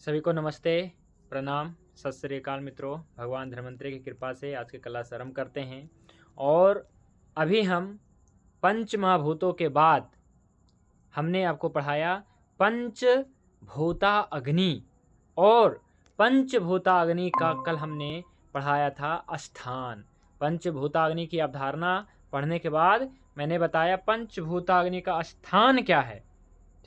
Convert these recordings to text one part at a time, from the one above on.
सभी को नमस्ते, प्रणाम, सत श्री अकाल मित्रों। भगवान धन्वंतरि की कृपा से आज की क्लास आरंभ करते हैं। और अभी हम पंच महाभूतों के बाद हमने आपको पढ़ाया पंचभूता अग्नि, और पंचभूता अग्नि का कल हमने पढ़ाया था स्थान। पंचभूता अग्नि की अवधारणा पढ़ने के बाद मैंने बताया पंचभूता अग्नि का स्थान क्या है।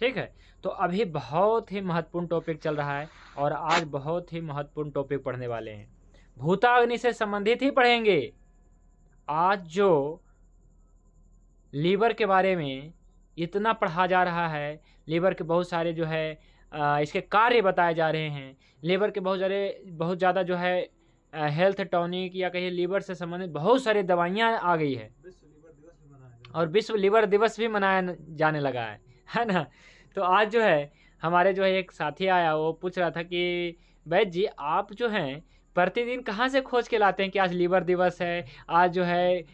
ठीक है, तो अभी बहुत ही महत्वपूर्ण टॉपिक चल रहा है और आज बहुत ही महत्वपूर्ण टॉपिक पढ़ने वाले हैं। भूताग्नि से संबंधित ही पढ़ेंगे। आज जो लीवर के बारे में इतना पढ़ा जा रहा है, लीवर के बहुत सारे जो है इसके कार्य बताए जा रहे हैं। लीवर के बहुत ज़्यादा जो है हेल्थ टॉनिक या कहिए लीवर से संबंधित बहुत सारी दवाइयाँ आ गई है, और विश्व लीवर दिवस भी मनाया जाने लगा है ना। तो आज जो है हमारे जो है एक साथी आया, वो पूछ रहा था कि वैद्य जी आप जो हैं प्रतिदिन कहाँ से खोज के लाते हैं कि आज लीवर दिवस है, आज जो है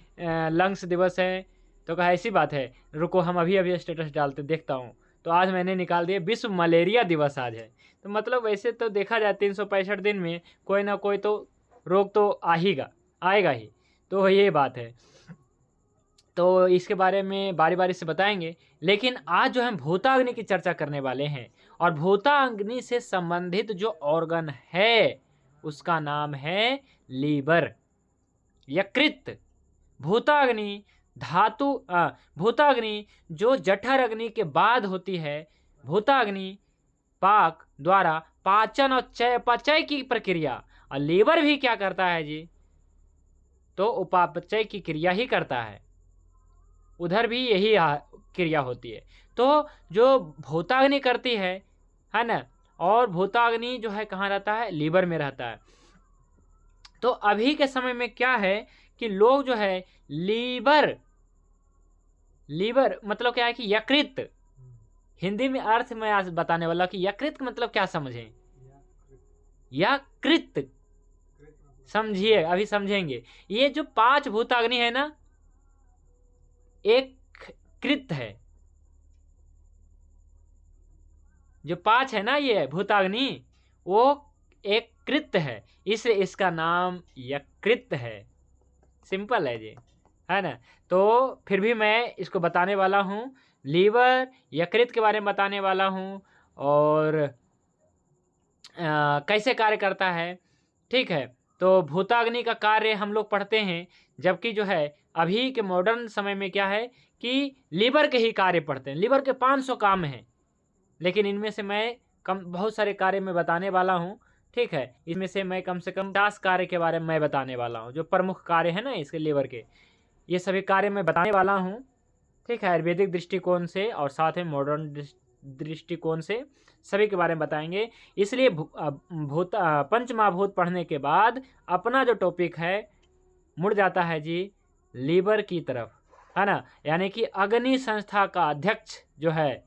लंग्स दिवस है। तो कहा ऐसी बात है, रुको हम अभी स्टेटस डालते देखता हूँ। तो आज मैंने निकाल दिया विश्व मलेरिया दिवस आज है। तो मतलब वैसे तो देखा जाए 365 दिन में कोई ना कोई तो रोग तो आएगा ही। तो ये बात है, तो इसके बारे में बारी बारी से बताएंगे। लेकिन आज जो हम भूताग्नि की चर्चा करने वाले हैं, और भूताग्नि से संबंधित जो ऑर्गन है उसका नाम है लीवर, यकृत। भूताग्नि भूताग्नि जो जठर अग्नि के बाद होती है। भूताग्नि पाक द्वारा पाचन और चयापचय की प्रक्रिया, और लीवर भी क्या करता है जी, तो उपापचय की क्रिया ही करता है, उधर भी यही क्रिया होती है। तो जो भूताग्नि करती है ना, और भूताग्नि जो है कहाँ रहता है, लीवर में रहता है। तो अभी के समय में क्या है कि लोग जो है लीवर मतलब क्या है कि यकृत, हिंदी में अर्थ में आज बताने वाला कि यकृत का मतलब क्या समझें। यकृत समझिए, अभी समझेंगे। ये जो 5 भूताग्नि है ना, एक कृत है, जो 5 है ना ये भूताग्नि, वो एक कृत है, इसलिए इसका नाम यकृत है। सिंपल है जी, है ना। तो फिर भी मैं इसको बताने वाला हूँ, लीवर यकृत के बारे में बताने वाला हूँ, और कैसे कार्य करता है। ठीक है, तो भूताग्नि का कार्य हम लोग पढ़ते हैं, जबकि जो है अभी के मॉडर्न समय में क्या है कि लीवर के ही कार्य पढ़ते हैं। लीवर के 500 काम हैं, लेकिन इनमें से मैं बहुत सारे कार्य में बताने वाला हूँ। ठीक है, इसमें से मैं कम से कम 50 कार्य के बारे में मैं बताने वाला हूँ, जो प्रमुख कार्य है ना इसके लीवर के, ये सभी कार्य मैं बताने वाला हूँ। ठीक है, आयुर्वेदिक दृष्टिकोण से और साथ में मॉडर्न दृष्टिकोण से सभी के बारे में बताएंगे। इसलिए पंचमहाभूत पढ़ने के बाद अपना जो टॉपिक है मुड़ जाता है जी लीवर की तरफ, है ना। यानी कि अग्नि संस्था का अध्यक्ष जो है,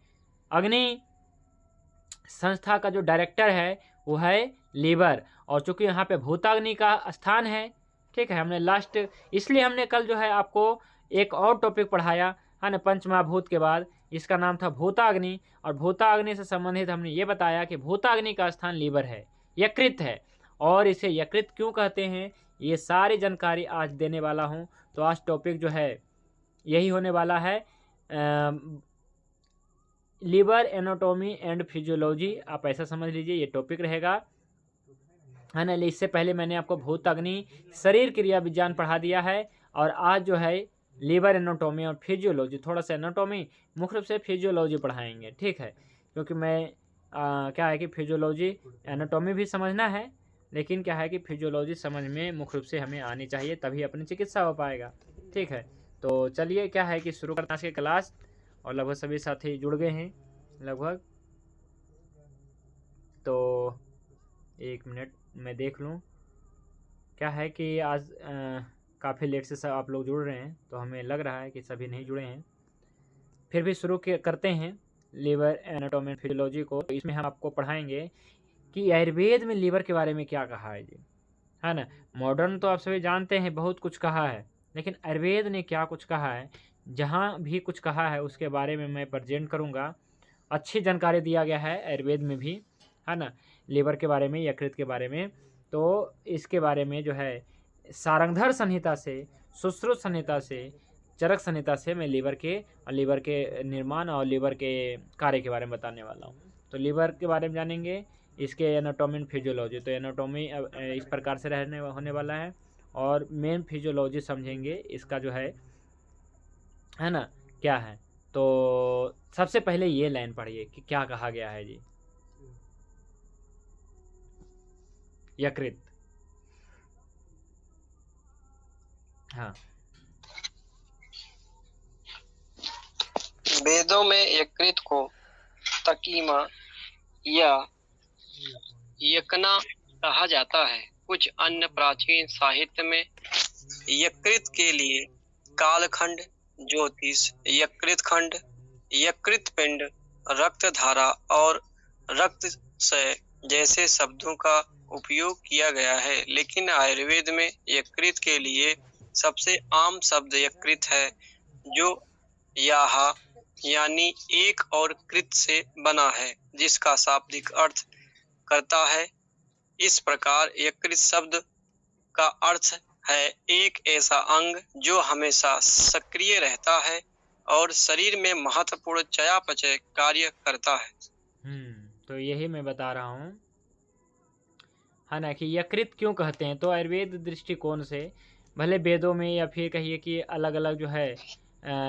अग्नि संस्था का जो डायरेक्टर है वो है लीवर। और चूंकि यहाँ पे भूताग्नि का स्थान है, ठीक है, हमने लास्ट इसलिए हमने कल जो है आपको एक और टॉपिक पढ़ाया है ना पंचमहाभूत के बाद, इसका नाम था भूताग्नि। और भूताग्नि से संबंधित हमने ये बताया कि भूताग्नि का स्थान लीवर है, यकृत है, और इसे यकृत क्यों कहते हैं, ये सारी जानकारी आज देने वाला हूँ। तो आज टॉपिक जो है यही होने वाला है, लीवर एनाटॉमी एंड फिजियोलॉजी, आप ऐसा समझ लीजिए ये टॉपिक रहेगा, है ना। इससे पहले मैंने आपको भूताग्नि शरीर क्रिया विज्ञान पढ़ा दिया है, और आज जो है लीवर एनाटॉमी और फिजियोलॉजी, थोड़ा सा एनाटॉमी मुख्य रूप से फिजियोलॉजी पढ़ाएंगे। ठीक है, क्योंकि मैं क्या है कि फिजियोलॉजी एनाटॉमी भी समझना है, लेकिन क्या है कि फिजियोलॉजी समझ में मुख्य रूप से हमें आनी चाहिए, तभी अपनी चिकित्सा हो पाएगा। ठीक है, तो चलिए क्या है कि शुरू करते हैं आज की क्लास, और लगभग सभी साथी जुड़ गए हैं लगभग। तो 1 मिनट मैं देख लूँ, क्या है कि आज काफ़ी लेट से सब आप लोग जुड़ रहे हैं, तो हमें लग रहा है कि सभी नहीं जुड़े हैं। फिर भी शुरू करते हैं लीवर एनाटॉमी एंड फिजियोलॉजी को। तो इसमें हम आपको पढ़ाएंगे कि आयुर्वेद में लीवर के बारे में क्या कहा है जी, है ना। मॉडर्न तो आप सभी जानते हैं बहुत कुछ कहा है, लेकिन आयुर्वेद ने क्या कुछ कहा है, जहाँ भी कुछ कहा है उसके बारे में मैं प्रेजेंट करूँगा। अच्छी जानकारी दिया गया है आयुर्वेद में भी, है ना, लीवर के बारे में, यकृत के बारे में। तो इसके बारे में जो है सारंगधर संहिता से, सुश्रुत संहिता से, चरक संहिता से मैं लीवर के निर्माण और लीवर के कार्य के बारे में बताने वाला हूँ। तो लीवर के बारे में जानेंगे, इसके एनाटॉमी एंड फिजियोलॉजी। तो एनाटॉमी इस प्रकार से होने वाला है, और मेन फिजियोलॉजी समझेंगे इसका जो है ना, क्या है। तो सबसे पहले ये लाइन पढ़िए कि क्या कहा गया है जी। यकृत, हाँ, वेदों में यकृत को तकीमा या यकना कहा जाता है। कुछ अन्य प्राचीन साहित्य में यकृत के लिए कालखंड, ज्योतिष, यकृत खंड, यकृत पिंड, रक्त धारा और रक्त क्षय जैसे शब्दों का उपयोग किया गया है, लेकिन आयुर्वेद में यकृत के लिए सबसे आम शब्द यकृत है, जो याहा यानी एक और कृत से बना है, जिसका शाब्दिक अर्थ करता है। इस प्रकार यकृत शब्द का अर्थ है एक ऐसा अंग जो हमेशा सक्रिय रहता है और शरीर में महत्वपूर्ण चयापचय कार्य करता है। तो यही मैं बता रहा हूँ, है ना, कि यकृत क्यों कहते हैं। तो आयुर्वेद दृष्टिकोण से, भले वेदों में या फिर कहिए कि अलग अलग जो है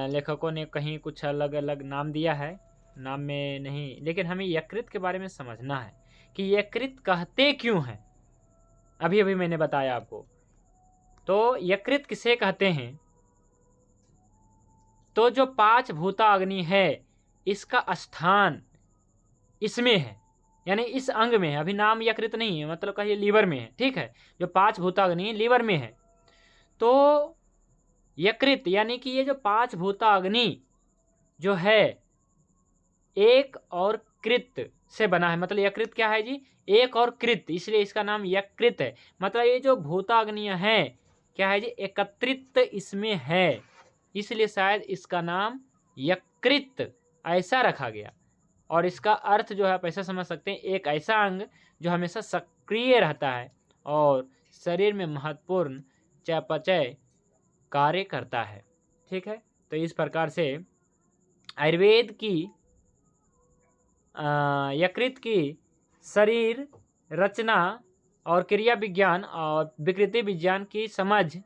लेखकों ने कहीं कुछ अलग अलग नाम दिया है, नाम में नहीं, लेकिन हमें यकृत के बारे में समझना है कि यकृत कहते क्यों हैं। अभी अभी मैंने बताया आपको। तो यकृत किसे कहते हैं, तो जो 5 भूता अग्नि है इसका स्थान इसमें है, यानी इस अंग में है। अभी नाम यकृत नहीं है, मतलब कहिए लीवर में है, ठीक है। जो 5 भूताग्नि लीवर में है, तो यकृत यानी कि ये जो 5 भूताग्नि जो है एक और कृत से बना है। मतलब यकृत क्या है जी, एक और कृत, इसलिए इसका नाम यकृत है। मतलब ये जो भूताग्नियां हैं क्या है जी, एकत्रित इसमें है, इसलिए शायद इसका नाम यकृत ऐसा रखा गया। और इसका अर्थ जो है आप ऐसा समझ सकते हैं, एक ऐसा अंग जो हमेशा सक्रिय रहता है और शरीर में महत्वपूर्ण चयापचय कार्य करता है, ठीक है। तो इस प्रकार से आयुर्वेद की यकृत की शरीर रचना और क्रिया विज्ञान और विकृति विज्ञान की समझ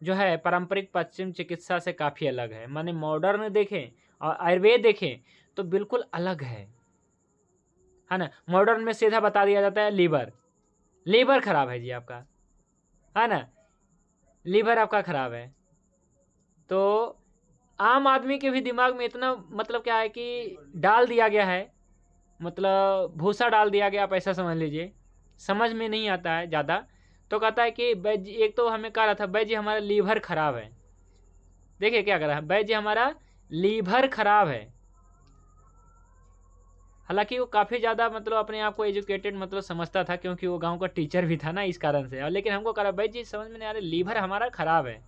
जो है पारंपरिक पश्चिम चिकित्सा से काफ़ी अलग है। माने मॉडर्न देखें और आयुर्वेद देखें तो बिल्कुल अलग है ना। मॉडर्न में सीधा बता दिया जाता है लीवर खराब है जी आपका, है ना, लीवर आपका खराब है। तो आम आदमी के भी दिमाग में इतना मतलब क्या है कि डाल दिया गया है, मतलब भूसा डाल दिया गया, आप ऐसा समझ लीजिए, समझ में नहीं आता है ज़्यादा। तो कहता है कि बैज, एक तो हमें कह रहा था बैज जी हमारा लीवर खराब है। देखिए क्या कर रहा है, बैज जी हमारा लीवर खराब है। हालांकि वो काफ़ी ज़्यादा मतलब अपने आप को एजुकेटेड मतलब समझता था, क्योंकि वो गांव का टीचर भी था ना, इस कारण से। और लेकिन हमको कह रहा बैज जी समझ में नहीं आ रहा, लीवर हमारा खराब है।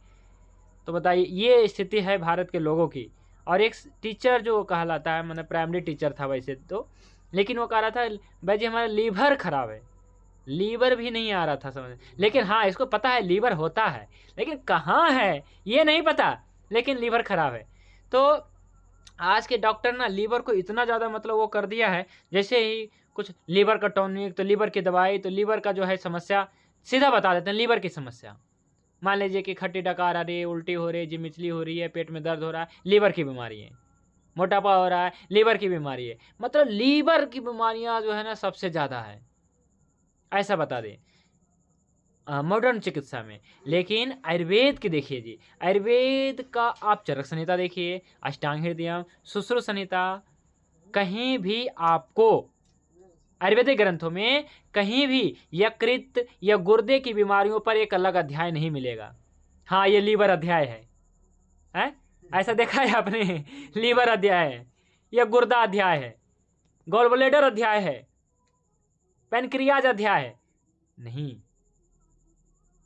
तो बताइए, ये स्थिति है भारत के लोगों की। और एक टीचर जो कहलाता है, मतलब प्राइमरी टीचर था वैसे तो, लेकिन वो कह रहा था भाई जी हमारा लीवर खराब है। लीवर भी नहीं आ रहा था समझ, लेकिन हाँ इसको पता है लीवर होता है, लेकिन कहाँ है ये नहीं पता, लेकिन लीवर खराब है। तो आज के डॉक्टर ना लीवर को इतना ज़्यादा मतलब वो कर दिया है, जैसे ही कुछ लीवर का टॉनिक, तो लीवर की दवाई, तो लीवर का जो है समस्या सीधा बता देते हैं, लीवर की समस्या। मान लीजिए कि खट्टी डकार आ रही है, उल्टी हो रही है, जी मिचली हो रही है, पेट में दर्द हो रहा है, लीवर की बीमारी है। मोटापा हो रहा है, लीवर की बीमारी है। मतलब लीवर की बीमारियां जो है ना सबसे ज़्यादा है, ऐसा बता दें मॉडर्न चिकित्सा में। लेकिन आयुर्वेद की देखिए जी, आयुर्वेद का आप चरक संहिता देखिए, अष्टांग हृदयम, सुश्रुत संहिता, कहीं भी आपको आयुर्वेदिक ग्रंथों में कहीं भी यकृत या गुर्दे की बीमारियों पर एक अलग अध्याय नहीं मिलेगा। हाँ ये लीवर अध्याय है? ऐसा देखा है आपने? लीवर अध्याय है या गुर्दा अध्याय है, गॉल ब्लैडर अध्याय है, पैनक्रियाज अध्याय है? नहीं,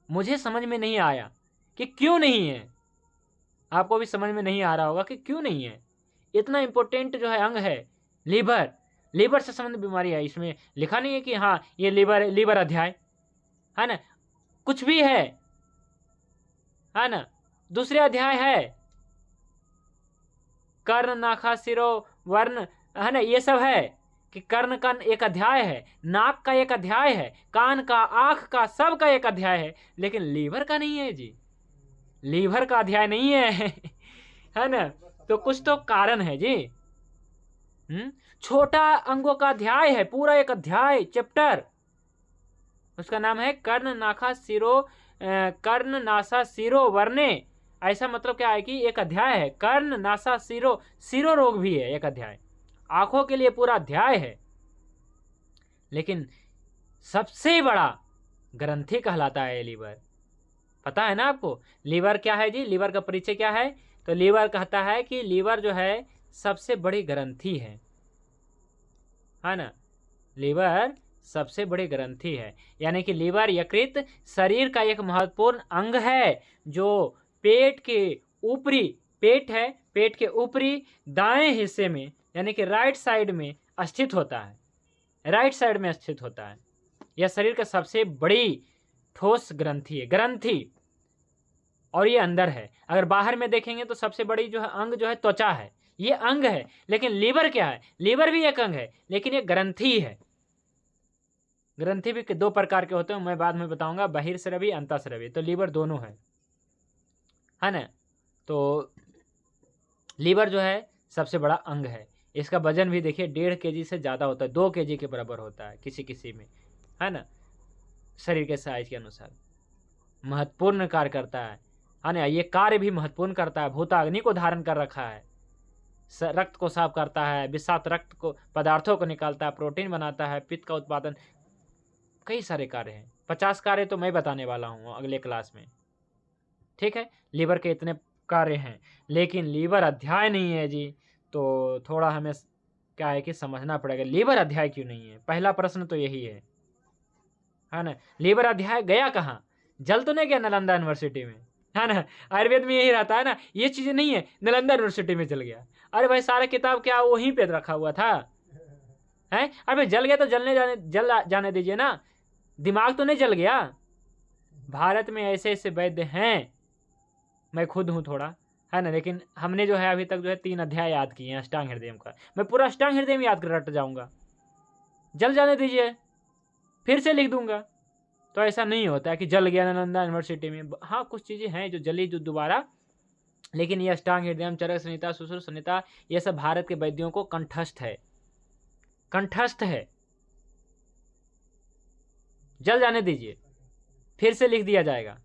मुझे समझ में नहीं आया कि क्यों नहीं है। आपको भी समझ में नहीं आ रहा होगा कि क्यों नहीं है। इतना इंपॉर्टेंट जो है अंग है लीवर, लीवर से संबंधित बीमारी है, इसमें लिखा नहीं है कि हाँ ये लीवर अध्याय है ना, कुछ भी है ना। दूसरे अध्याय है कर्ण नाखा सिरो वर्ण है ना, ये सब है कि कर्ण का एक अध्याय है, नाक का एक अध्याय है, कान का, आंख का, सब का एक अध्याय है, लेकिन लीवर का नहीं है जी, लीवर का अध्याय नहीं है है ना। तो कुछ तो कारण है जी। छोटा अंगों का अध्याय है, पूरा एक अध्याय चैप्टर, उसका नाम है कर्ण नासा सिरो वर्णे। ऐसा मतलब क्या है कि एक अध्याय है, कर्ण नासा सिरो रोग भी है एक अध्याय, आंखों के लिए पूरा अध्याय है। लेकिन सबसे बड़ा ग्रंथि कहलाता है लीवर, पता है ना आपको। लीवर क्या है जी, लीवर का परिचय क्या है, तो लीवर कहता है कि लीवर जो है सबसे बड़ी ग्रंथि है ना, लीवर सबसे बड़ी ग्रंथि है। यानी कि लीवर यकृत शरीर का एक महत्वपूर्ण अंग है जो पेट के ऊपरी, पेट है, पेट के ऊपरी दाएं हिस्से में यानी कि राइट साइड में स्थित होता है, राइट साइड में स्थित होता है। यह शरीर का सबसे बड़ी ठोस ग्रंथि है, ग्रंथि, और ये अंदर है। अगर बाहर में देखेंगे तो सबसे बड़ी जो है अंग जो है त्वचा है, ये अंग है। लेकिन लीवर क्या है, लीवर भी एक अंग है, लेकिन ये ग्रंथि है। ग्रंथि भी 2 प्रकार के होते हैं, मैं बाद में बताऊंगा, बहिर्स्रवी, अंतःस्रवी। तो लीवर दोनों है ना। तो लीवर जो है सबसे बड़ा अंग है। इसका वजन भी देखिए 1.5 kg से ज़्यादा होता है, 2 kg के बराबर होता है किसी में, है ना, शरीर के साइज के अनुसार। महत्वपूर्ण कार्य करता है ना, ये कार्य भी महत्वपूर्ण करता है। भूताग्नि को धारण कर रखा है, रक्त को साफ करता है, विषाक्त रक्त को पदार्थों को निकालता है, प्रोटीन बनाता है, पित्त का उत्पादन, कई सारे कार्य हैं। 50 कार्य तो मैं बताने वाला हूँ अगले क्लास में, ठीक है। लीवर के इतने कार्य हैं, लेकिन लीवर अध्याय नहीं है जी। तो थोड़ा हमें क्या है कि समझना पड़ेगा लीवर अध्याय क्यों नहीं है। पहला प्रश्न तो यही है ना। लीवर अध्याय गया कहाँ, जल तो नहीं गया नालंदा यूनिवर्सिटी में, है ना। आयुर्वेद में यही रहता है ना, ये चीज़ें नहीं है, नालंदा यूनिवर्सिटी में जल गया। अरे भाई सारा किताब क्या वहीं पे रखा हुआ था है। अरे जल गया तो जल जाने दीजिए ना, दिमाग तो नहीं जल गया। भारत में ऐसे ऐसे वैद्य हैं, मैं खुद हूँ थोड़ा, है ना, लेकिन हमने जो है अभी तक जो है 3 अध्याय याद किए हैं अष्टांग हृदय का। मैं पूरा अष्टांग हृदय याद कर रट जाऊँगा, जल जाने दीजिए, फिर से लिख दूंगा। तो ऐसा नहीं होता है कि जल गया नालंदा यूनिवर्सिटी में। हाँ, कुछ चीज़ें हैं जो जली जो दोबारा, लेकिन ये अष्टांग हृदय, चरक संहिता, सुश्रुत संहिता, ये सब भारत के वैद्यों को कंठस्थ है, कंठस्थ है। जल जाने दीजिए, फिर से लिख दिया जाएगा।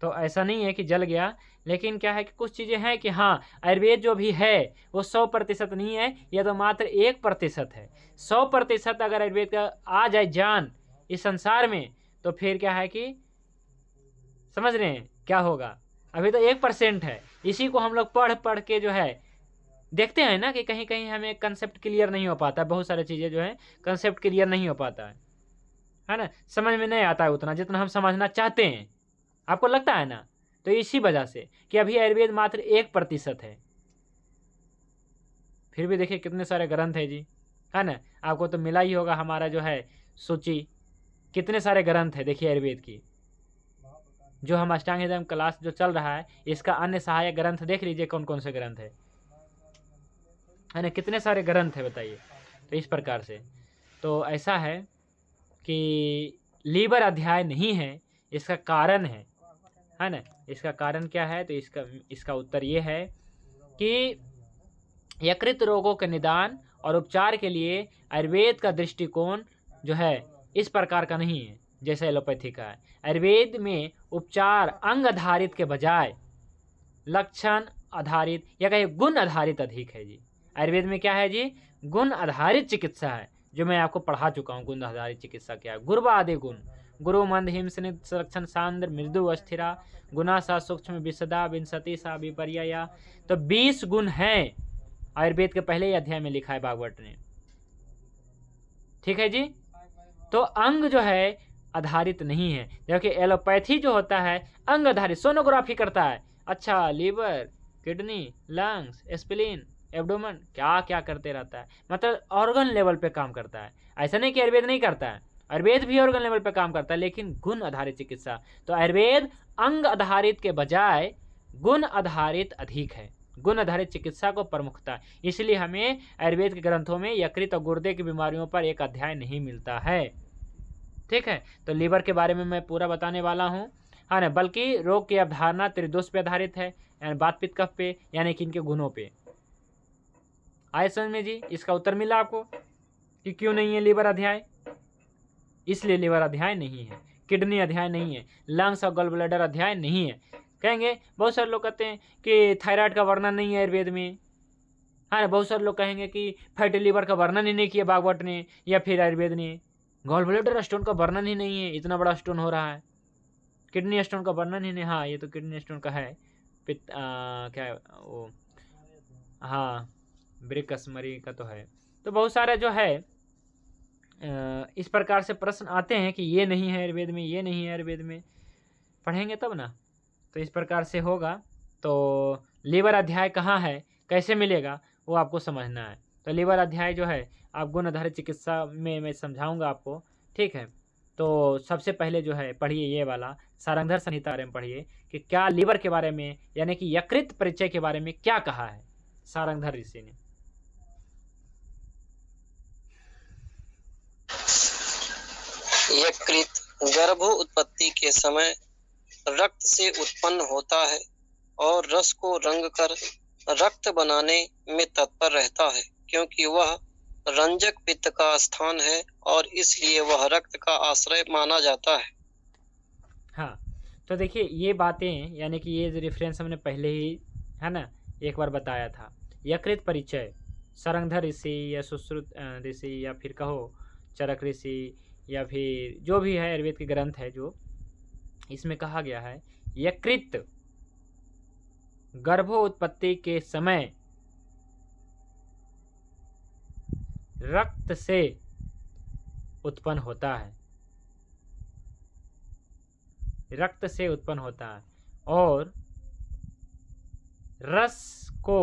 तो ऐसा नहीं है कि जल गया, लेकिन क्या है कि कुछ चीज़ें हैं कि हाँ, आयुर्वेद जो भी है वो 100% नहीं है, यह तो मात्र 1% है। 100% अगर आयुर्वेद का आ जाए जान इस संसार में, तो फिर क्या है कि समझ रहे हैं क्या होगा। अभी तो 1% है, इसी को हम लोग पढ़ के जो है देखते हैं ना कि कहीं कहीं हमें कंसेप्ट क्लियर नहीं हो पाता, बहुत सारी चीज़ें जो है कंसेप्ट क्लियर नहीं हो पाता है ना, समझ में नहीं आता है उतना जितना हम समझना चाहते हैं, आपको लगता है ना। तो इसी वजह से कि अभी आयुर्वेद मात्र 1% है। फिर भी देखिए कितने सारे ग्रंथ है जी, है ना। आपको तो मिला ही होगा हमारा जो है सूची, कितने सारे ग्रंथ है देखिए आयुर्वेद की। जो हम अष्टांग हृदय क्लास जो चल रहा है, इसका अन्य सहायक ग्रंथ देख लीजिए कौन कौन से ग्रंथ है ना, कितने सारे ग्रंथ है बताइए। तो इस प्रकार से तो ऐसा है कि लीवर अध्याय नहीं है, इसका कारण है ना। इसका कारण क्या है, तो इसका उत्तर ये है कि यकृत रोगों के निदान और उपचार के लिए आयुर्वेद का दृष्टिकोण जो है इस प्रकार का नहीं है जैसे एलोपैथी का है। आयुर्वेद में उपचार अंग आधारित के बजाय लक्षण आधारित या कहीं गुण आधारित अधिक है जी। आयुर्वेद में क्या है जी, गुण आधारित चिकित्सा है, जो मैं आपको पढ़ा चुका हूँ। गुण आधारित चिकित्सा क्या है, गुर्वादि गुण, गुरु मंद हिम स्निग्ध संरक्षण सांद्र मृदु अस्थिरा गुना सा सूक्ष्म विशदा विंशति सा विपर्या। तो 20 गुण हैं, आयुर्वेद के पहले ही अध्याय में लिखा है भागवत ने, ठीक है जी। तो अंग जो है आधारित नहीं है, जबकि एलोपैथी जो होता है अंग आधारित, सोनोग्राफी करता है। अच्छा, liver, kidney, lungs, spleen, abdomen, क्या क्या करते रहता है, मतलब ऑर्गन लेवल पे काम करता है। ऐसा नहीं कि आयुर्वेद नहीं करता है, आयुर्वेद भी ऑर्गन लेवल पे काम करता है, लेकिन गुण आधारित चिकित्सा। तो आयुर्वेद अंग आधारित के बजाय गुण आधारित अधिक है, गुण आधारित चिकित्सा को प्रमुखता, इसलिए हमें आयुर्वेद के ग्रंथों में यकृत और गुर्दे की बीमारियों पर एक अध्याय नहीं मिलता है। ठीक है, तो लीवर के बारे में मैं पूरा बताने वाला हूँ, हाँ ना, बल्कि रोग की अवधारणा त्रिदोष पे आधारित है, यानी वात पित्त कफ पे, यानी कि इनके गुणों पे। आए समझ में जी? इसका उत्तर मिला आपको कि क्यों नहीं है लीवर अध्याय? इसलिए लीवर अध्याय नहीं है, किडनी अध्याय नहीं है, लंग्स और गॉल ब्लैडर अध्याय नहीं है। कहेंगे, बहुत सारे लोग कहते हैं कि थायराइड का वर्णन नहीं है आयुर्वेद में, हाँ ना, बहुत सारे लोग कहेंगे कि फैटी लीवर का वर्णन ही नहीं किया भागवत ने या फिर आयुर्वेद ने, गॉल ब्लैडर स्टोन का वर्णन ही नहीं है, इतना बड़ा स्टोन हो रहा है, किडनी स्टोन का वर्णन ही नहीं। हाँ, ये तो किडनी स्टोन का है, क्या है वो, हाँ, ब्रिकस्मरी का तो है। तो बहुत सारे जो है इस प्रकार से प्रश्न आते हैं कि ये नहीं है आयुर्वेद में, ये नहीं है आयुर्वेद में, पढ़ेंगे तब ना। तो इस प्रकार से होगा। तो लीवर अध्याय कहाँ है, कैसे मिलेगा, वो आपको समझना है। तो लीवर अध्याय जो है आप गुण आधारित चिकित्सा में मैं समझाऊंगा आपको, ठीक है। तो सबसे पहले जो है पढ़िए ये वाला सारंगधर संहिता बारे में पढ़िए कि क्या लीवर के बारे में, यानी कि यकृत परिचय के बारे में क्या कहा है सारंगधर ऋषि ने। यकृत गर्भ उत्पत्ति के समय रक्त से उत्पन्न होता है और रस को रंग कर रक्त बनाने में तत्पर रहता है, क्योंकि वह रंजक पित्त का स्थान है और इसलिए वह रक्त का आश्रय माना जाता है। हाँ, तो देखिए ये बातें, यानी कि ये रेफरेंस हमने पहले ही, है ना, एक बार बताया था। यकृत परिचय सारंगधर ऋषि या सुश्रुत ऋषि या फिर कहो चरक ऋषि या फिर जो भी है आयुर्वेद के ग्रंथ है, जो इसमें कहा गया है यकृत गर्भोत्पत्ति के समय रक्त से उत्पन्न होता है, रक्त से उत्पन्न होता है और रस को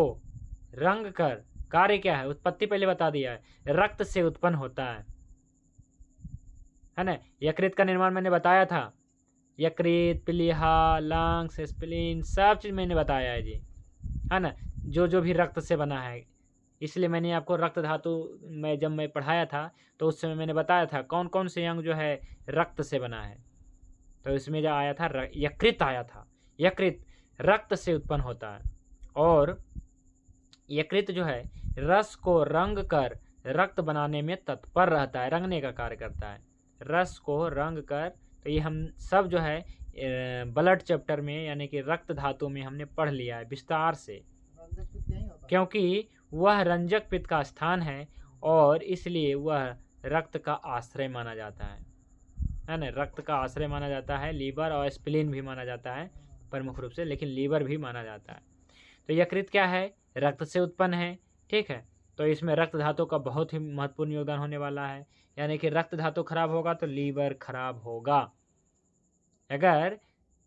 रंग कर, कार्य क्या है, उत्पत्ति पहले बता दिया है, रक्त से उत्पन्न होता है ना। यकृत का निर्माण मैंने बताया था, यकृत, प्लीहा, लंग्स, स्प्लीन, सब चीज़ मैंने बताया है जी, है ना, जो जो भी रक्त से बना है। इसलिए मैंने आपको रक्त धातु में जब मैं पढ़ाया था तो उस समय मैंने बताया था कौन कौन से अंग जो है रक्त से बना है। तो इसमें जो आया था यकृत आया था, यकृत रक्त से उत्पन्न होता है और यकृत जो है रस को रंग कर रक्त बनाने में तत्पर रहता है, रंगने का कार्य करता है, रस को रंग कर। तो ये हम सब जो है ब्लड चैप्टर में, यानी कि रक्त धातु में हमने पढ़ लिया है विस्तार से, क्योंकि वह रंजक पित्त का स्थान है और इसलिए वह रक्त का आश्रय माना जाता है ना, रक्त का आश्रय माना जाता है। लीवर और स्प्लीन भी माना जाता है प्रमुख रूप से, लेकिन लीवर भी माना जाता है। तो यकृत क्या है, रक्त से उत्पन्न है, ठीक है। तो इसमें रक्त धातु का बहुत ही महत्वपूर्ण योगदान होने वाला है, यानी कि रक्त धातु खराब होगा तो लीवर खराब होगा। अगर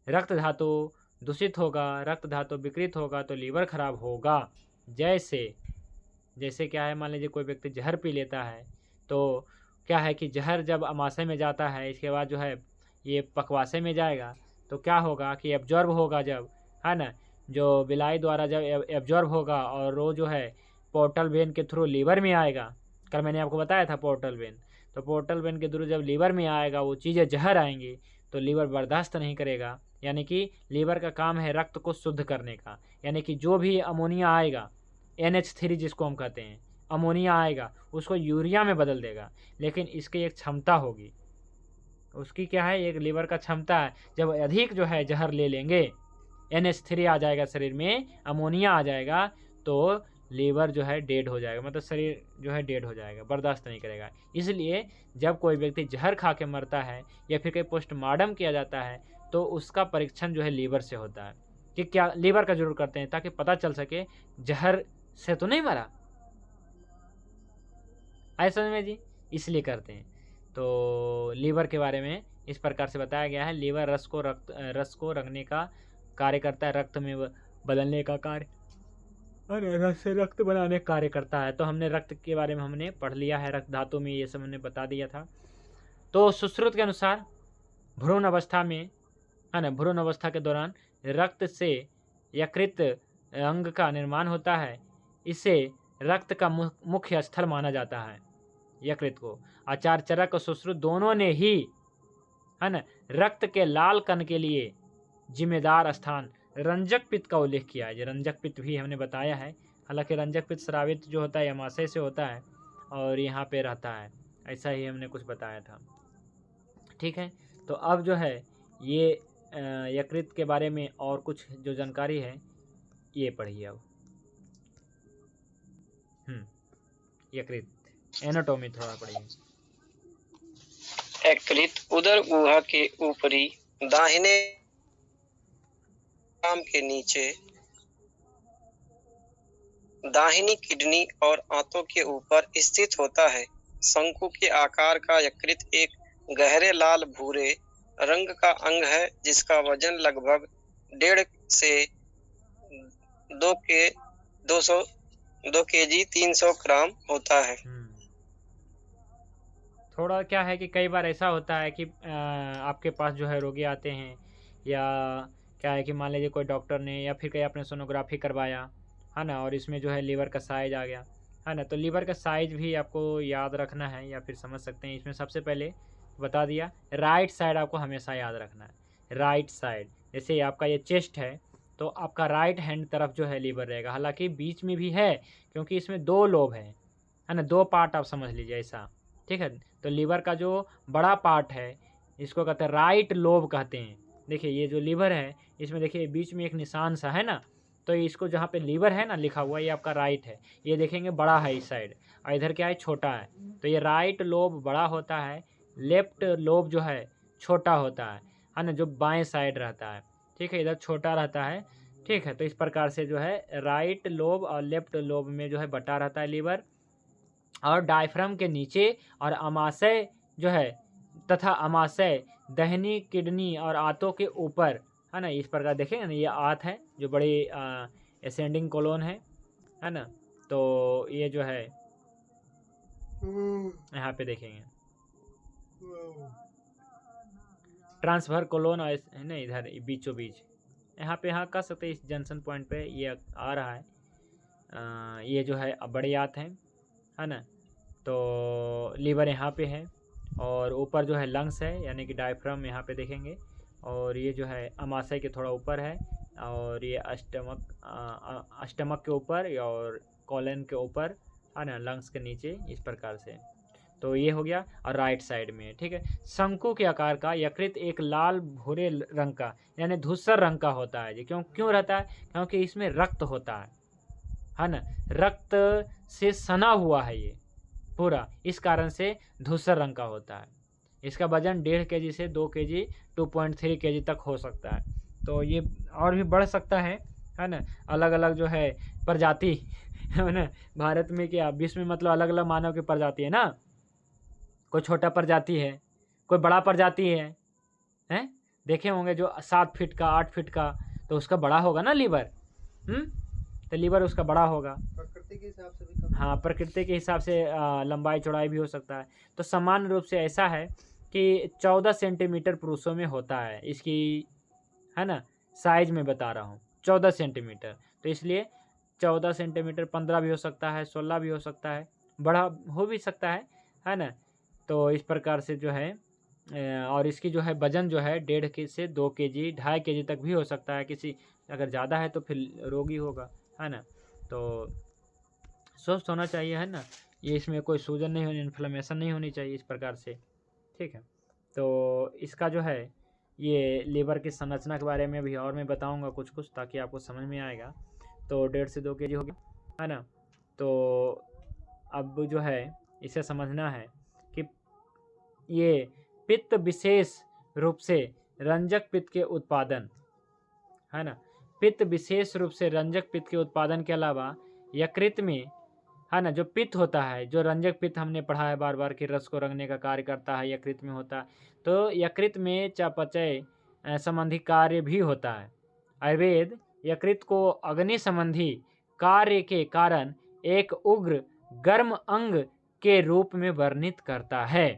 रक्त धातु दूषित होगा, रक्त धातु विकृत होगा तो लीवर खराब होगा। जैसे क्या है, मान लीजिए कोई व्यक्ति जहर पी लेता है तो क्या है कि जहर जब अमाशय में जाता है, इसके बाद जो है ये पकवाशय में जाएगा तो क्या होगा कि एब्जॉर्ब होगा, जब है ना, जो बिलाई द्वारा जब एब्जॉर्ब होगा और वो जो है पोर्टल वेन के थ्रू लीवर में आएगा। कल मैंने आपको बताया था पोर्टल वेन, तो पोर्टल वेन के थ्रू जब लीवर में आएगा वो चीज़ें जहर आएंगी तो लीवर बर्दाश्त नहीं करेगा। यानी कि लीवर का काम है रक्त को शुद्ध करने का, यानी कि जो भी अमोनिया आएगा, NH3 जिसको हम कहते हैं, अमोनिया आएगा उसको यूरिया में बदल देगा। लेकिन इसकी एक क्षमता होगी, उसकी क्या है, एक लीवर का क्षमता है, जब अधिक जो है जहर ले लेंगे, NH3 आ जाएगा शरीर में, अमोनिया आ जाएगा तो लीवर जो है डेड हो जाएगा, मतलब शरीर जो है डेड हो जाएगा, बर्दाश्त नहीं करेगा। इसलिए जब कोई व्यक्ति जहर खा के मरता है या फिर कोई पोस्टमार्टम किया जाता है तो उसका परीक्षण जो है लीवर से होता है कि क्या लीवर का जरूर करते हैं, ताकि पता चल सके जहर से तो नहीं मरा, ऐसा समझ में जी, इसलिए करते हैं। तो लीवर के बारे में इस प्रकार से बताया गया है, लीवर रस को रंगने का कार्य करता है, रक्त में बदलने का कार्य और रक्त से रक्त बनाने का कार्य करता है। तो हमने रक्त के बारे में हमने पढ़ लिया है, रक्त धातु में ये सब हमने बता दिया था। तो सुश्रुत के अनुसार भ्रूण अवस्था में, है ना, भ्रूण अवस्था के दौरान रक्त से यकृत अंग का निर्माण होता है। इसे रक्त का मुख्य स्थल माना जाता है, यकृत को। आचार्य चरक और सुश्रुत दोनों ने ही, है ना, रक्त के लाल कण के लिए जिम्मेदार स्थान रंजक पित्त का उल्लेख किया है। जो रंजक पित्त भी हमने बताया है, हालांकि रंजक पित्त स्रावित जो होता है अमाशय से होता है और यहाँ पे रहता है, ऐसा ही हमने कुछ बताया था। ठीक है, तो अब जो है ये यकृत के बारे में और कुछ जो जानकारी है ये पढ़िए अब। यकृत एनाटॉमी थोड़ा पढ़िए। यकृत उदर गुहा के ऊपरी दाहिने कान के नीचे दाहिनी किडनी और आंतों के ऊपर स्थित होता है। शंकु के आकार का यकृत एक गहरे लाल भूरे रंग का अंग है जिसका वजन लगभग 1.5 से 2 केजी 300 ग्राम होता है। थोड़ा क्या है कि कई बार ऐसा होता है कि आपके पास जो है रोगी आते हैं, या क्या है कि मान लीजिए कोई डॉक्टर ने या फिर कहीं आपने सोनोग्राफी करवाया, है ना, और इसमें जो है लीवर का साइज आ गया, है ना। तो लीवर का साइज भी आपको याद रखना है या फिर समझ सकते हैं। इसमें सबसे पहले बता दिया, राइट साइड आपको हमेशा याद रखना है। राइट साइड, जैसे आपका ये चेस्ट है तो आपका राइट हैंड तरफ जो है लीवर रहेगा। हालांकि बीच में भी है क्योंकि इसमें 2 लोब है ना, 2 पार्ट आप समझ लीजिए ऐसा। ठीक है, तो लीवर का जो बड़ा पार्ट है इसको कहते हैं राइट लोब कहते हैं। देखिए ये जो लीवर है इसमें देखिए बीच में एक निशान सा है ना, तो इसको जहाँ पे लीवर है ना लिखा हुआ, ये आपका राइट है। ये देखेंगे बड़ा है इस साइड और इधर क्या है, छोटा है। तो ये राइट लोब बड़ा होता है, लेफ्ट लोब जो है छोटा होता है ना, जो बाएं साइड रहता है। ठीक है, इधर छोटा रहता है। ठीक है, तो इस प्रकार से जो है राइट लोब और लेफ्ट लोब में जो है बटा रहता है लीवर। और डायफ्राम के नीचे और अमाशय जो है तथा अमाशय दहनी किडनी और आंतों के ऊपर, है ना, इस प्रकार देखेंगे ना, ये आंत है जो बड़ी असेंडिंग कोलोन है ना। तो ये जो है यहाँ पे देखेंगे ट्रांसफर कोलोन है ना, इधर बीचों बीच यहाँ पे, यहाँ कह सकते हैं इस जंक्शन पॉइंट पे ये आ रहा है। ये जो है बड़ी आंत है ना। तो लीवर यहाँ पे है और ऊपर जो है लंग्स है यानी कि डायफ्राम यहाँ पे देखेंगे, और ये जो है अमाशय के थोड़ा ऊपर है, और ये अस्टमक के ऊपर और कॉलन के ऊपर, है ना, लंग्स के नीचे, इस प्रकार से। तो ये हो गया और राइट साइड में। ठीक है, शंकु के आकार का यकृत एक लाल भूरे रंग का यानी धूसर रंग का होता है। जी क्यों रहता है? क्योंकि इसमें रक्त होता है ना, रक्त से सना हुआ है ये पूरा, इस कारण से धूसर रंग का होता है। इसका वजन 1.5 केजी से 2 केजी 2.3 केजी तक हो सकता है। तो ये और भी बढ़ सकता है ना। अलग अलग जो है प्रजाति है ना, भारत में क्या विश्व में मतलब अलग अलग मानव की प्रजाति है ना। कोई छोटा प्रजाति है, कोई बड़ा प्रजाति है देखे होंगे जो 7 फीट का 8 फीट का, तो उसका बड़ा होगा ना लीवर। तो लीवर उसका बड़ा होगा, प्रकृति के हिसाब से भी। हाँ, प्रकृति के हिसाब से लंबाई चौड़ाई भी हो सकता है। तो सामान्य रूप से ऐसा है कि 14 सेंटीमीटर पुरुषों में होता है इसकी, है ना, साइज में बता रहा हूँ 14 सेंटीमीटर। तो इसलिए 14 सेंटीमीटर 15 भी हो सकता है, 16 भी हो सकता है, बड़ा हो भी सकता है ना। तो इस प्रकार से जो है और इसकी जो है वजन जो है 1.5 से 2 केजी 2.5 केजी तक भी हो सकता है। किसी अगर ज़्यादा है तो फिर रोगी होगा, है ना। तो स्वस्थ होना चाहिए, है ना। ये इसमें कोई सूजन नहीं होनी, इन्फ्लेमेशन नहीं होनी चाहिए इस प्रकार से। ठीक है, तो इसका जो है ये लीवर की संरचना के बारे में भी और मैं बताऊंगा कुछ ताकि आपको समझ में आएगा। तो 1.5 से 2 केजी हो गया, है ना। तो अब जो है इसे समझना है कि ये पित्त विशेष रूप से रंजक पित्त के उत्पादन, है ना, पित्त विशेष रूप से रंजक पित्त के उत्पादन के अलावा यकृत में, है ना, जो पित्त होता है, जो रंजक पित्त हमने पढ़ा है बार बार कि रस को रंगने का कार्य करता है, यकृत में होता है। तो यकृत में चयापचय संबंधी कार्य भी होता है। आयुर्वेद यकृत को अग्नि संबंधी कार्य के कारण एक उग्र गर्म अंग के रूप में वर्णित करता है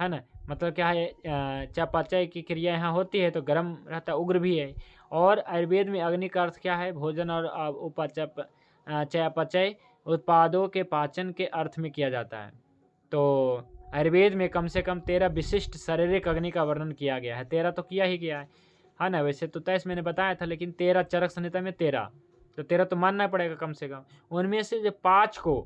ना। मतलब क्या है, चयापचय की क्रिया यहाँ होती है तो गर्म रहता, उग्र भी है। और आयुर्वेद में अग्नि का अर्थ क्या है, भोजन और चयापचय उत्पादों के पाचन के अर्थ में किया जाता है। तो आयुर्वेद में कम से कम 13 विशिष्ट शारीरिक अग्नि का वर्णन किया गया है। 13 तो किया ही गया है ना। वैसे तो 23 मैंने बताया था, लेकिन 13 चरक संहिता में 13, तो 13 तो मानना पड़ेगा कम से कम। उनमें से जो 5 को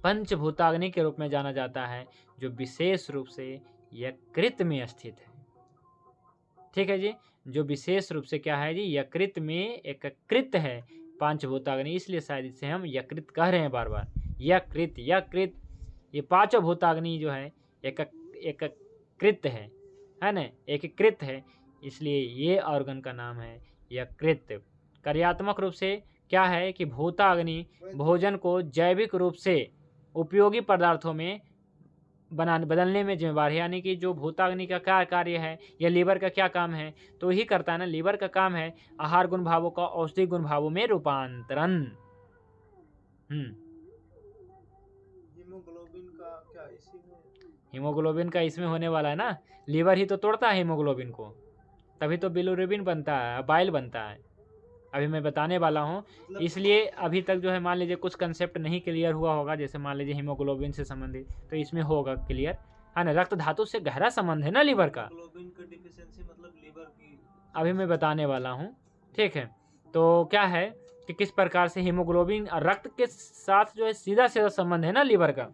पंचभूताग्नि के रूप में जाना जाता है, जो विशेष रूप से यकृत में स्थित है। ठीक है जी, जो विशेष रूप से क्या है जी, यकृत में एकीकृत है पंचभूताग्नि, इसलिए शायद इसे हम यकृत कह रहे हैं बार बार। यकृत यकृत, ये पांचों भूताग्नि जो है एकीकृत है ना, एकीकृत है, इसलिए ये ऑर्गन का नाम है यकृत। कार्यात्मक रूप से क्या है कि भूताग्नि भोजन को जैविक रूप से उपयोगी पदार्थों में बदलने में जिम्मेदार है। यानी कि जो भूताग्नि का क्या कार्य है या लीवर का क्या काम है, तो ही करता है ना। लीवर का काम है आहार गुण भावों का औषधि गुण भावों में रूपांतरण। हीमोग्लोबिन का क्या इसी में? हीमोग्लोबिन का इसमें होने वाला है ना, लीवर ही तो तोड़ता है हीमोग्लोबिन को, तभी तो बिलिरुबिन बनता है, बाइल बनता है। अभी मैं बताने वाला हूँ, इसलिए अभी तक जो है मान लीजिए कुछ कंसेप्ट नहीं क्लियर हुआ होगा। जैसे मान लीजिए हीमोग्लोबिन से संबंधित, तो इसमें होगा क्लियर है ना। रक्त धातु से गहरा संबंध है ना लीवर का। हीमोग्लोबिन का डिफिशियंसी मतलब लीवर की, अभी मैं बताने वाला हूँ, ठीक है। तो क्या है कि किस प्रकार से हीमोग्लोबिन और रक्त के साथ जो है सीधा सीधा संबंध है ना लीवर का।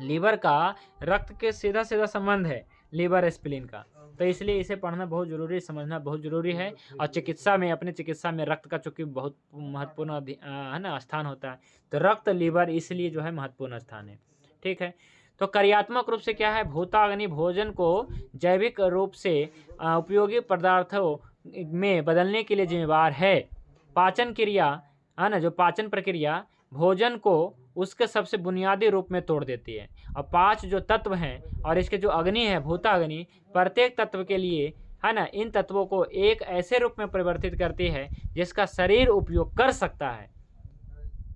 लीवर का रक्त के सीधा सीधा संबंध है लीवर स्प्लीन का, तो इसलिए इसे पढ़ना बहुत जरूरी, समझना बहुत जरूरी है। और चिकित्सा में, अपने चिकित्सा में रक्त का चूंकि बहुत महत्वपूर्ण है ना स्थान होता है, तो रक्त लीवर इसलिए जो है महत्वपूर्ण स्थान है। ठीक है, तो कार्यात्मक रूप से क्या है, भूताग्नि भोजन को जैविक रूप से उपयोगी पदार्थों में बदलने के लिए जिम्मेदार है। पाचन क्रिया है ना, जो पाचन प्रक्रिया भोजन को उसके सबसे बुनियादी रूप में तोड़ देती है। और 5 जो तत्व हैं और इसके जो अग्नि है भूताग्नि, प्रत्येक तत्व के लिए है ना, इन तत्वों को एक ऐसे रूप में परिवर्तित करती है जिसका शरीर उपयोग कर सकता है।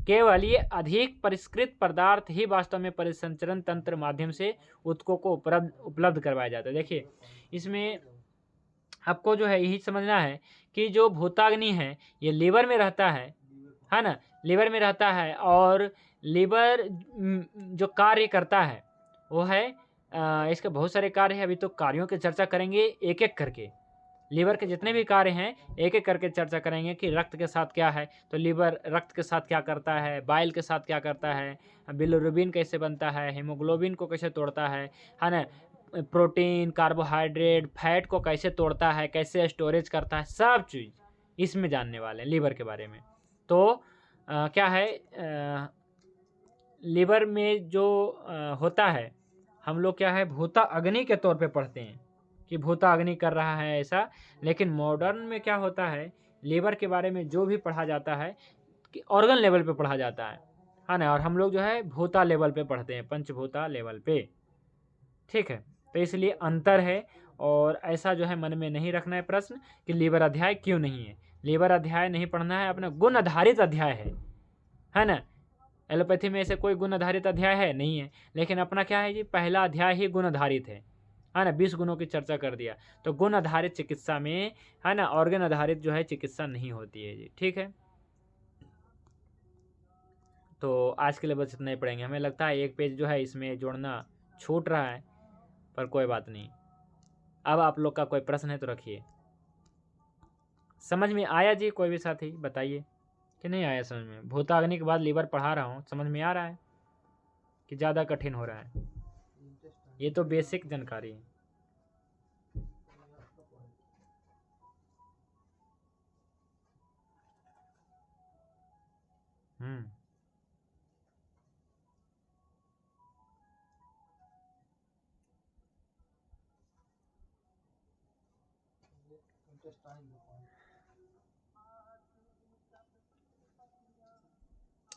केवल ये अधिक परिष्कृत पदार्थ ही वास्तव में परिसंचरण तंत्र माध्यम से ऊतकों को उपलब्ध करवाया जाता है। देखिए, इसमें आपको जो है यही समझना है कि जो भूताग्नि है ये लीवर में रहता है ना, लीवर में रहता है। और लीवर जो कार्य करता है वो है, इसके बहुत सारे कार्य हैं। अभी तो कार्यों की चर्चा करेंगे एक एक करके, लीवर के जितने भी कार्य हैं एक एक करके चर्चा करेंगे कि रक्त के साथ क्या है, तो लीवर रक्त के साथ क्या करता है, बाइल के साथ क्या करता है, बिलिरुबिन कैसे बनता है, हीमोग्लोबिन को कैसे तोड़ता है ना, प्रोटीन, कार्बोहाइड्रेट, फैट को कैसे तोड़ता है, कैसे स्टोरेज करता है, सब चीज़ इसमें जानने वाले हैं लीवर के बारे में। तो क्या है, लीवर में जो होता है, हम लोग क्या है भूता अग्नि के तौर पे पढ़ते हैं कि भूता अग्नि कर रहा है ऐसा। लेकिन मॉडर्न में क्या होता है, लीवर के बारे में जो भी पढ़ा जाता है कि ऑर्गन लेवल पे पढ़ा जाता है ना। और हम लोग जो है भूता लेवल पे पढ़ते हैं, पंचभूता लेवल पे। ठीक है, तो इसलिए अंतर है। और ऐसा जो है मन में नहीं रखना है प्रश्न कि लीवर अध्याय क्यों नहीं है। लीवर अध्याय नहीं पढ़ना है, अपना गुण आधारित अध्याय है ना। एलोपैथी में ऐसे कोई गुण आधारित अध्याय है नहीं है, लेकिन अपना क्या है जी, पहला अध्याय ही गुण आधारित है ना। 20 गुणों की चर्चा कर दिया, तो गुण आधारित चिकित्सा में है ना, ऑर्गन आधारित जो है चिकित्सा नहीं होती है जी। ठीक है, तो आज के लिए बस इतना ही पढ़ेंगे। हमें लगता है एक पेज जो है इसमें जोड़ना छूट रहा है, पर कोई बात नहीं। अब आप लोग का कोई प्रश्न है तो रखिए। समझ में आया जी? कोई भी साथी बताइए कि नहीं आया समझ में? भूताग्नि के बाद लीवर पढ़ा रहा हूँ, समझ में आ रहा है कि ज़्यादा कठिन हो रहा है? ये तो बेसिक जानकारी है।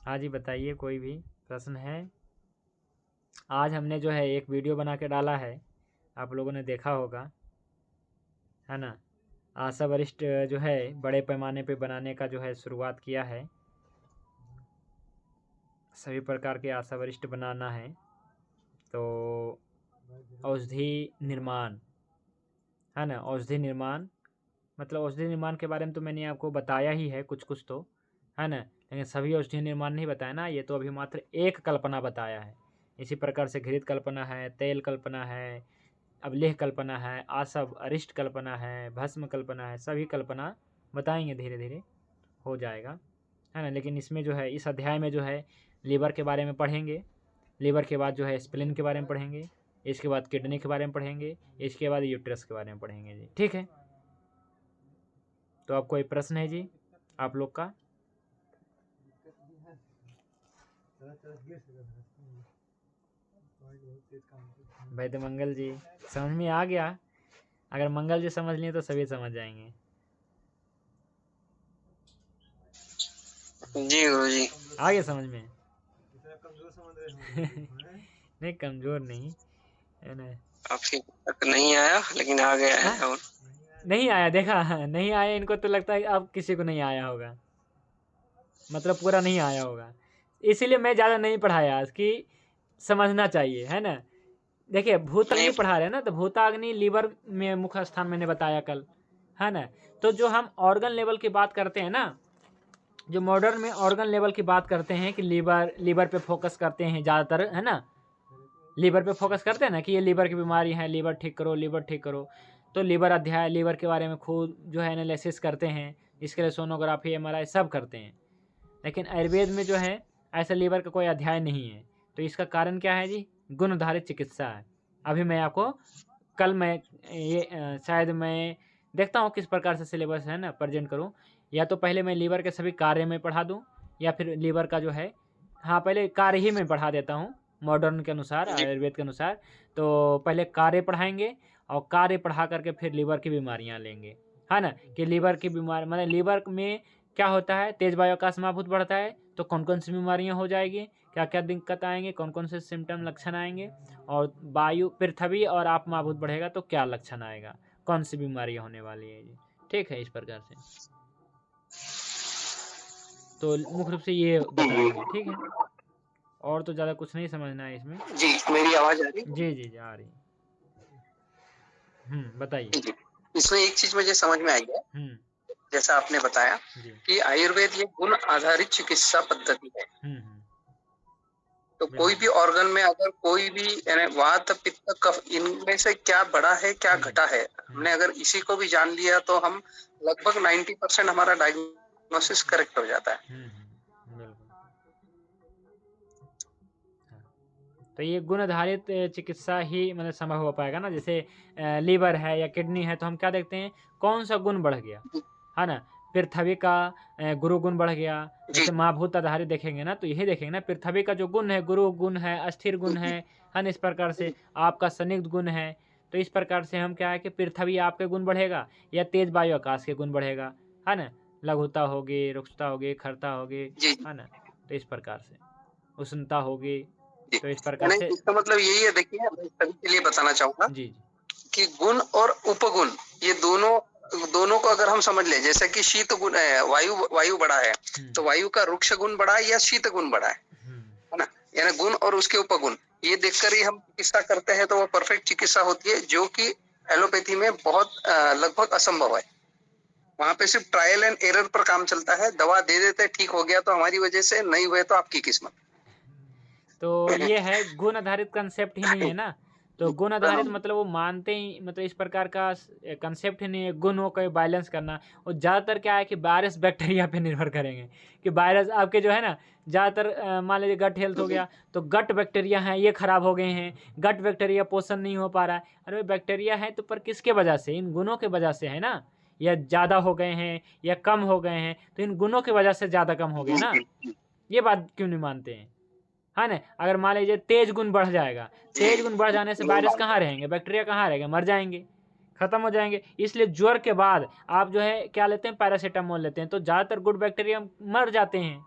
हाँ जी, बताइए, कोई भी प्रश्न है? आज हमने जो है एक वीडियो बना के डाला है, आप लोगों ने देखा होगा है ना। आशा वरिष्ठ जो है बड़े पैमाने पे बनाने का जो है शुरुआत किया है। सभी प्रकार के आशा वरिष्ठ बनाना है। तो औषधि निर्माण है ना, औषधि निर्माण मतलब औषधि निर्माण के बारे में तो मैंने आपको बताया ही है कुछ कुछ तो, है ना, लेकिन सभी औषधि निर्माण नहीं बताया ना, ये तो अभी मात्र एक कल्पना बताया है। इसी प्रकार से घृत कल्पना है, तेल कल्पना है, अवलेह कल्पना है, आसव अरिष्ट कल्पना है, भस्म कल्पना है, सभी कल्पना बताएंगे, धीरे धीरे हो जाएगा, है ना। लेकिन इसमें जो है इस अध्याय में जो है लीवर के बारे में पढ़ेंगे, लीवर के बाद जो है स्प्लीन के बारे में पढ़ेंगे, इसके बाद किडनी के बारे में पढ़ेंगे, इसके बाद यूट्रस के बारे में पढ़ेंगे जी, ठीक है। तो आप कोई प्रश्न है जी आप लोग का? वैद्य मंगल जी समझ में आ गया? अगर मंगल जी समझ लिए तो सभी समझ जाएंगे। जी गुरु जी। आ गया समझ में? इतना कमजोर समझ रहे हैं नहीं कमजोर नहीं है ना, आपके तक नहीं आया लेकिन आ गया है। और नहीं आया, देखा नहीं आया, इनको तो लगता है अब किसी को नहीं आया होगा, मतलब पूरा नहीं आया होगा, इसीलिए मैं ज़्यादा नहीं पढ़ाया आज कि समझना चाहिए, है ना। देखिए भूताग्नि पढ़ा रहे हैं ना, तो भूताग्नि लीवर में मुख्य स्थान मैंने बताया कल, है ना। तो जो हम ऑर्गन लेवल की बात करते हैं ना, जो मॉडर्न में ऑर्गन लेवल की बात करते हैं कि लीवर पे फोकस करते हैं ज़्यादातर, है ना, लीवर पे फोकस करते हैं ना कि ये लीवर की बीमारी है, लीवर ठीक करो, लीवर ठीक करो। तो लीवर अध्याय लीवर के बारे में खुद जो है एनालिसिस करते हैं, इसके लिए सोनोग्राफी MRI सब करते हैं। लेकिन आयुर्वेद में जो है ऐसा लीवर का कोई अध्याय नहीं है। तो इसका कारण क्या है जी? गुणधारित चिकित्सा है। अभी मैं आपको कल मैं ये शायद मैं देखता हूँ किस प्रकार से सिलेबस है ना प्रेजेंट करूँ, या तो पहले मैं लीवर के सभी कार्य में पढ़ा दूँ, या फिर लीवर का जो है हाँ पहले कार्य ही में पढ़ा देता हूँ मॉडर्न के अनुसार, आयुर्वेद के अनुसार। तो पहले कार्य पढ़ाएंगे और कार्य पढ़ा करके फिर लीवर की बीमारियाँ लेंगे, है ना, कि लीवर की बीमारी मतलब लीवर में क्या होता है, तेज वायु आकाश महाभूत बढ़ता है तो कौन कौन सी बीमारियां हो जाएगी, क्या क्या दिक्कत आएंगे, कौन कौन से सिम्टम लक्षण आएंगे, और वायु पृथ्वी और आप महाभूत बढ़ेगा तो क्या लक्षण आएगा, कौन सी बीमारियां होने वाली है जी, ठीक है। इस प्रकार से तो मुख्य रूप से ये बताएंगे, ठीक है। और तो ज़्यादा कुछ नहीं समझना है इसमें जी। मेरी आवाज आ रही? जी जी जी आ रही। बताइए। इसमें एक चीज मुझे समझ में आई है, जैसा आपने बताया कि आयुर्वेद ये गुण आधारित चिकित्सा पद्धति है। तो कोई भी ऑर्गन में अगर कोई भी वात पित्त कफ इनमें से क्या बढ़ा है क्या घटा है, हमने अगर इसी को भी जान लिया तो हम लगभग 90% हमारा डायग्नोसिस करेक्ट हो जाता है। तो ये गुण आधारित चिकित्सा ही मतलब संभव हो पाएगा ना। जैसे लीवर है या किडनी है तो हम क्या देखते हैं, कौन सा गुण बढ़ गया, है ना, पृथ्वी का गुरु गुण बढ़ गया। जैसे महाभूत आधारित देखेंगे ना तो यही देखेंगे ना, पृथ्वी का जो गुण है गुरु गुण है, अस्थिर गुण है ना, इस प्रकार से आपका संदिग्ध गुण है। तो इस प्रकार से हम क्या है कि पृथ्वी आपके गुण बढ़ेगा या तेज वायु आकाश के गुण बढ़ेगा, है ना, लघुता होगी, रुक्षता होगी, खरता होगी, है ना। तो इस प्रकार से उष्णता होगी। तो इस प्रकार से इसका मतलब यही है, देखिए मैं सभी के लिए बताना चाहूंगा जी कि गुण और उपगुण ये दोनों को अगर हम समझ ले, जैसे कि शीत गुण है, वायु बड़ा है तो वायु का रुक्ष गुण बड़ा है या शीत गुण बड़ा है ना, यानी गुण और उसके उपगुण ये देखकर ही हम चिकित्सा करते हैं तो वो परफेक्ट चिकित्सा होती है, जो कि एलोपैथी में बहुत लगभग असंभव है। वहां पे सिर्फ ट्रायल एंड एरर पर काम चलता है, दवा दे देते ठीक हो गया तो हमारी वजह से, नहीं हुए तो आपकी किस्मत। तो ये है गुण आधारित कंसेप्ट ही नहीं है ना। तो गुण आधारित मतलब वो मानते ही मतलब इस प्रकार का कंसेप्ट ही नहीं है गुणों को बैलेंस करना। और ज़्यादातर क्या है कि वायरस बैक्टीरिया पे निर्भर करेंगे कि वायरस आपके जो है ना, ज़्यादातर मान लीजिए गट हेल्थ हो गया तो गट बैक्टीरिया हैं ये खराब हो गए हैं, गट बैक्टीरिया पोषण नहीं हो पा रहा है। अरे बैक्टीरिया है तो पर किसके वजह से, इन गुणों के वजह से है ना, या ज़्यादा हो गए हैं या कम हो गए हैं तो इन गुणों की वजह से ज़्यादा कम हो गए ना। ये बात क्यों नहीं मानते हैं, है ना। अगर मान लीजिए तेज गुण बढ़ जाएगा, तेज गुण बढ़ जाने से वायरस कहाँ रहेंगे, बैक्टीरिया कहाँ रहेंगे, मर जाएंगे, खत्म हो जाएंगे। इसलिए ज्वर के बाद आप जो है क्या लेते हैं, पैरासीटामोल लेते हैं, तो ज़्यादातर गुड बैक्टीरिया मर जाते हैं,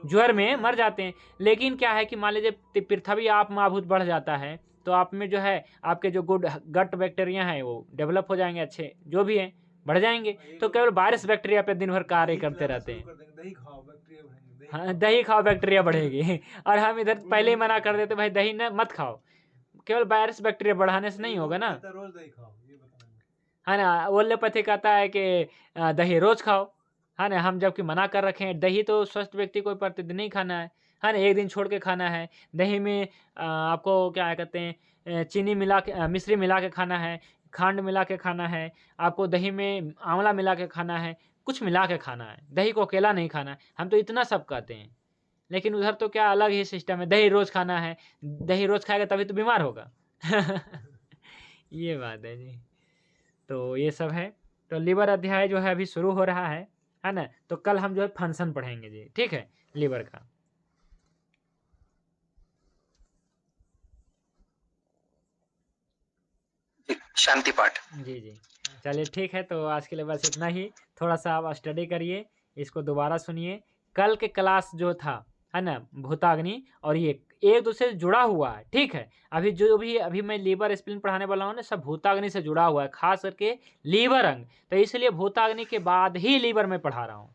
ज्वर में मर जाते हैं। लेकिन क्या है कि मान लीजिए पृथ्वी आप महाभूत बढ़ जाता है तो आप में जो है आपके जो गुड गट बैक्टीरिया हैं वो डेवलप हो जाएंगे, अच्छे जो भी हैं बढ़ जाएंगे। तो केवल वायरस बैक्टीरिया पे दिन भर कार्य करते रहते हैं। दही खाओ बैक्टीरिया बढ़ेंगे, दही हाँ, खाओ। दही खाओ बैक्टीरिया बढ़ेगी और हम इधर पहले ही मना कर देते भाई दही न मत खाओ। केवल वायरस बैक्टीरिया बढ़ाने से नहीं होगा ना, कहता है रोज दही खाओ, ये बताना। है ना। एलोपैथी कहता है कि दही रोज खाओ, है ना। हम जबकि मना कर रखे हैं, दही तो स्वस्थ व्यक्ति को प्रतिदिन ही खाना है ना, एक दिन छोड़ के खाना है। दही में आपको क्या कहते हैं, चीनी मिला के मिश्री मिला के खाना है, खांड मिला के खाना है, आपको दही में आंवला मिला के खाना है, कुछ मिला के खाना है, दही को अकेला नहीं खाना है। हम तो इतना सब कहते हैं, लेकिन उधर तो क्या अलग ही सिस्टम है, दही रोज खाना है, दही रोज खाएगा तभी तो बीमार होगा। ये बात है जी। तो ये सब है। तो लीवर अध्याय जो है अभी शुरू हो रहा है ना। तो कल हम जो है फंक्शन पढ़ेंगे जी, ठीक है, लीवर का। शांति पाठ। जी जी, चलिए ठीक है। तो आज के लिए बस इतना ही। थोड़ा सा आप स्टडी करिए, इसको दोबारा सुनिए। कल के क्लास जो था, है ना, भूताग्नि और ये एक दूसरे से जुड़ा हुआ है, ठीक है। अभी जो भी अभी मैं लीवर स्प्लीन पढ़ाने वाला हूँ ना, सब भूताग्नि से जुड़ा हुआ है, खास करके लीवर अंग। तो इसलिए भूताग्नि के बाद ही लीवर में पढ़ा रहा हूँ,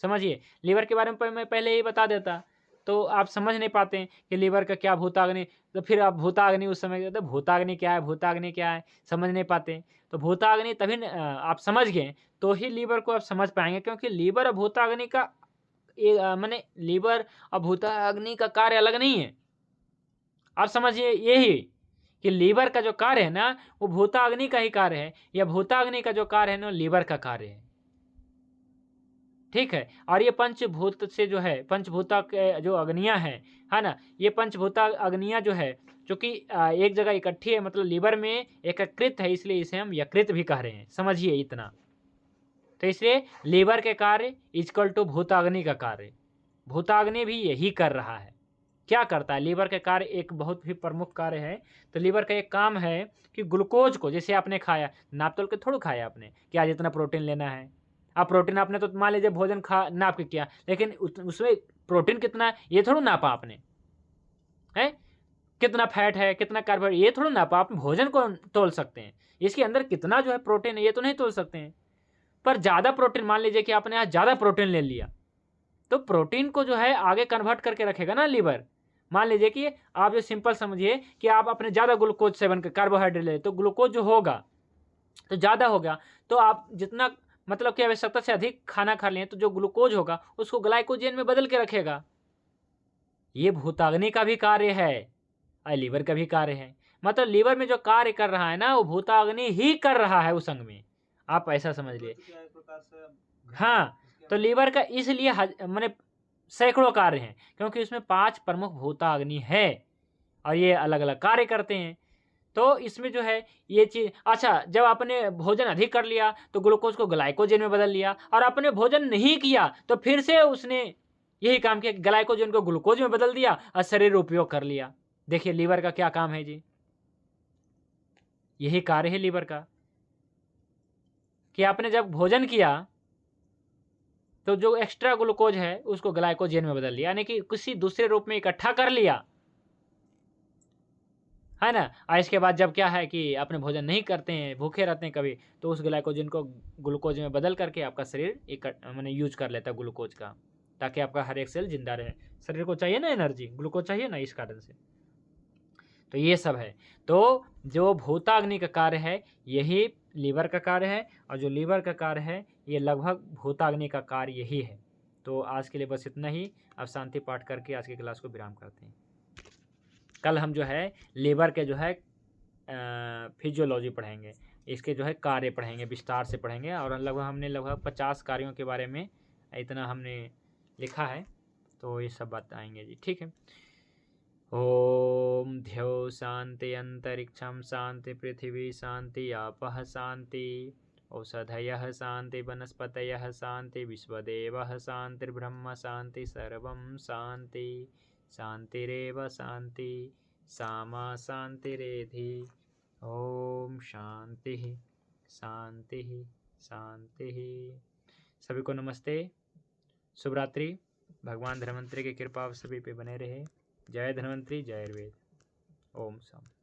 समझिए। लीवर के बारे में मैं पहले ही बता देता तो आप समझ नहीं पाते कि लीवर का क्या भूताग्नि। तो फिर आप भूताग्नि उस समय कहते भूताग्नि क्या है, भूताग्नि क्या है, समझ नहीं पाते। तो भूताग्नि तभी आप समझ गए तो ही लीवर को आप समझ पाएंगे, क्योंकि लीवर और भूताग्नि का माने लीवर और भूताग्नि का कार्य अलग नहीं है। आप समझिए यही कि लीवर का जो कार्य है ना, वो भूताग्नि का ही कार्य है, या भूताग्नि का जो कार्य है ना, लीवर का कार्य है, ठीक है। और ये पंचभूत से जो है, पंचभूता के जो अग्नियां हैं, है ना, ये पंचभूता अग्नियां जो है, चूंकि एक जगह इकट्ठी है, मतलब लीवर में एकत्रित है, इसलिए इसे हम यकृत भी कह रहे हैं, समझिए इतना। तो इसलिए लीवर के कार्य इक्वल टू भूताग्नि का कार्य। भूताग्नि भी यही कर रहा है। क्या करता है लीवर के कार्य? एक बहुत ही प्रमुख कार्य है। तो लीवर का एक काम है कि ग्लूकोज को, जैसे आपने खाया, नाप तोल के थोड़ा खाया आपने कि आज इतना प्रोटीन लेना है। अब प्रोटीन आपने तो मान लीजिए भोजन खा नाप के किया, लेकिन उसमें प्रोटीन कितना है ये थोड़ा नापा आपने, है कितना फैट है, कितना कार्बोहाइड्रेट, ये थोड़ा नापा। आप भोजन को तोल सकते हैं, इसके अंदर कितना जो है प्रोटीन है ये तो नहीं तोल सकते हैं। पर ज़्यादा प्रोटीन, मान लीजिए कि आपने आज ज़्यादा प्रोटीन ले लिया, तो प्रोटीन को जो है आगे कन्वर्ट करके रखेगा ना लीवर। मान लीजिए कि आप जो सिंपल समझिए कि आप अपने ज़्यादा ग्लूकोज सेवन कर कार्बोहाइड्रेट ले, तो ग्लूकोज जो होगा तो ज़्यादा हो गया, तो आप जितना मतलब कि आवश्यकता से अधिक खाना खा लें तो जो ग्लूकोज होगा उसको ग्लाइकोजन में बदल के रखेगा। ये भूताग्नि का भी कार्य है और लीवर का भी कार्य है। मतलब लीवर में जो कार्य कर रहा है ना, वो भूताग्नि ही कर रहा है उस अंग में, आप ऐसा समझ लिए। हाँ, तो लीवर का इसलिए मैंने सैकड़ों कार्य हैं, क्योंकि उसमें 5 प्रमुख भूताग्नि है और ये अलग अलग कार्य करते हैं। तो इसमें जो है ये चीज़, अच्छा, जब आपने भोजन अधिक कर लिया तो ग्लूकोज को ग्लाइकोजन में बदल लिया, और आपने भोजन नहीं किया तो फिर से उसने यही काम किया, ग्लाइकोजन को ग्लूकोज में बदल दिया और शरीर उपयोग कर लिया। देखिए लीवर का क्या काम है जी, यही कार्य है लीवर का कि आपने जब भोजन किया तो जो एक्स्ट्रा ग्लूकोज है उसको ग्लाइकोजन में बदल लिया, यानी कि किसी दूसरे रूप में इकट्ठा कर लिया, है ना। और इसके बाद जब क्या है कि आपने भोजन नहीं करते हैं, भूखे रहते हैं कभी, तो उस ग्लाइकोजन को ग्लूकोज में बदल करके आपका शरीर मैंने यूज कर लेता है ग्लूकोज का, ताकि आपका हर एक सेल जिंदा रहे। शरीर को चाहिए ना एनर्जी, ग्लूकोज चाहिए ना, इस कारण से। तो ये सब है। तो जो भूताग्नि का कार्य है यही लीवर का कार्य है, और जो लीवर का कार्य है ये लगभग भूताग्नि का कार्य यही है। तो आज के लिए बस इतना ही। अब शांति पाठ करके आज की क्लास को विराम करते हैं। कल हम जो है लीवर के जो है फिजियोलॉजी पढ़ेंगे, इसके जो है कार्य पढ़ेंगे, विस्तार से पढ़ेंगे। और लगभग 50 कार्यों के बारे में इतना हमने लिखा है, तो ये सब बताएंगे जी, ठीक है। ओम ध्यो शांति अंतरिक्षम शांति पृथ्वी शांति आपः शांति औषधयः शांति वनस्पतयः शांति विश्वदेवः शांतिर्ब्रह्म शांति सर्वं शांति शांतिरेव शांति सामा शांतिरेधि। ओम शांति शांति शांति। सभी को नमस्ते, शुभ रात्रि। भगवान धन्वंतरि की कृपा आप सभी पे बने रहे। जय धन्वंतरि, जय आयुर्वेद। ओम शांति।